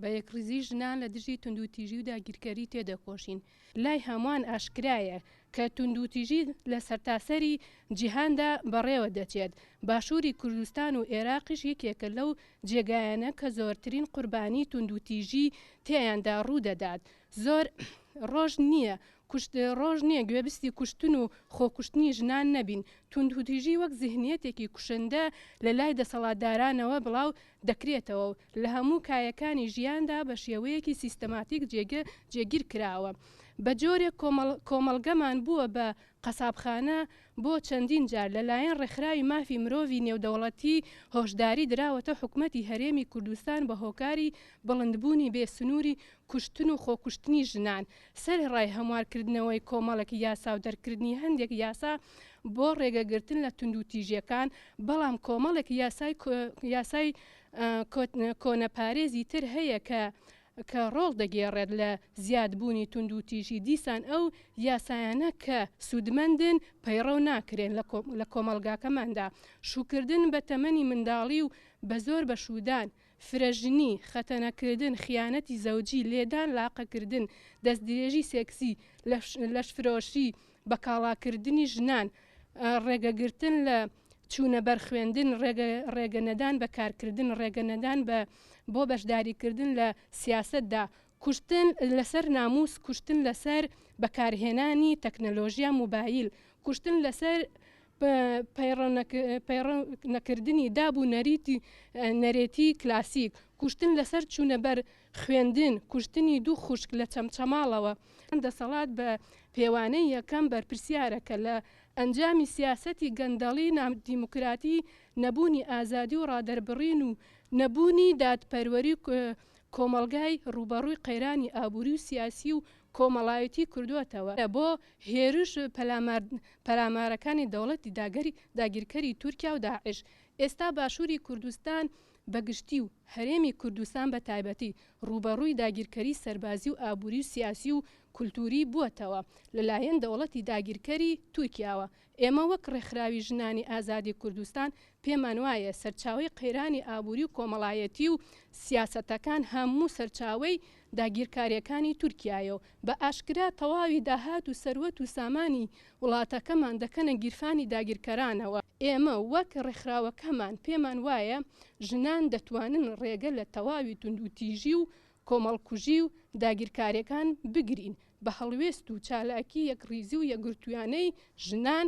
بە یەکڕزی ژنان لە دژی توندوتیژی و داگیرکەری تێدەکۆشین. لای هەمووان ئاشکرایە کە توندوتیژی لە سەرتاسەری جیهاندا بەڕێوە دەچێت. باشووری کوردستان و عێراقیش یەکێکە لەو جێگایانە کە زۆرترین قوربانی توندوتیژی تێیاندا ڕوودەدات. زۆر ڕۆژ نییە ڕۆژ نییە گوێبستی کوشتن و خۆکوشتنی ژنان نەبین. توندوتیژی وەک ذهنیەتێکی کوشندە لە لای دەسەڵاتدارانەوە بڵاو دەکرێتەوە و لە هەموو کایەکانی ژیاندا بە شێوەیەکی سیستەماتیک جێگیر کراوە. بە جۆرێک کۆمەڵگەمان بووە بە قەسابخانە بۆ چەندین جار لەلایەن ڕێکخراوی مافی مرۆڤی نێودەوڵەتی هۆشداری دراوەتە حکوومەتی هەرێمی کوردستان بە هۆکاری بڵندبوونی بێسنووری کوشتن و خۆکوشتنی ژنان. سەرڕای هەموارکردنەوەی کۆمەڵێکی یاسا و دەرکردنی هەندێک یاسا بۆ ڕێگەگرتن لە توندوتیژیەکان، بەڵام کۆمەڵێک یاسای کۆنەپارێزی تر هەیە کە ڕۆڵ دەگێڕێت لە زیادبوونی توندوتیژی. دیسان ئەو یاسایانە کە سوودمەندن پەیڕەو ناکرێن لە کۆمەلگاکەماندا. شوکردن بە تەمەنی منداڵی و بە زۆر بە شودان، فرەژنی، خەتەنەکردن، خیانەتی زەوجی، لێدان لاقەکردن، دەستدرێژی سێکسی، لەشفرۆشی، بەکاڵاکردنی ژنان، ڕێگەگرتن لە چوونە بەرخوێندن، ڕێگەنەدان بە کارکردن، ڕێگەنەدان بۆ بەشداریکردن لە سیاسەتدا، کوشتن لەسەر ناموس، کوشتن لەسەر بەکارهێنانی تەکنەلۆژیا موبایل، کوشتن لەسەر پەیڕەونەکردنی دابوو نەرێتی کلاسیک، کوشتن لەسەر چوونە بەر خوێندن، کوشتنی دوو خوشک لە چەمچەماڵەوە. دەسەڵات بە پێوانەی یەکەم بەرپرسیارەکە لە ئەنجامی سیاسەتی گەندەڵی نامدیموکراتی، نەبوونی ئازادی و ڕادەربڕین و نەبوونی دادپەروەری کۆمەلگای ڕوبەڕووی قەیرانی ئابووری و سیاسی و کۆمەڵایەتی کردووەتەوە بۆ هێرش پەلامارەکانی دەوڵەتی داگیرکەری تورکیا و داعش. ئێستا باشووری کوردستان بەگشتی و هەرێمی کوردستان بە تایبەتی ڕوبەڕووی داگیرکەری سەربازی و ئابووری و سیاسی و کولتوری بووەتەوە لەلایەن دەوڵەتی داگیرکەری تورکیاوە. ئێمە وەک ڕێکخراوی ژنانی ئازادی کوردستان پێمان وایە سەرچاوی قەیرانی ئابووری و کۆمەڵایەتی و سیاسەتەکان هەموو سەرچاوی داگیرکاریەکانی تورکیایە و بە ئاشکرا تەواوی داهات و سەروەت و سامانی وڵاتەکەمان دەکەنە گیرفانی داگیرکەرانەوە. ئێمە وەک ڕێکخراوەکەمان پێمان وایە ژنان دەتوانن ڕێگە لە تەواوی توندوتیژی و کۆمەڵکوژی و داگیرکاریەکان بگرین بە هەڵوێست و چالاکی یەکڕیزی و یەکگرتوویانەی ژنان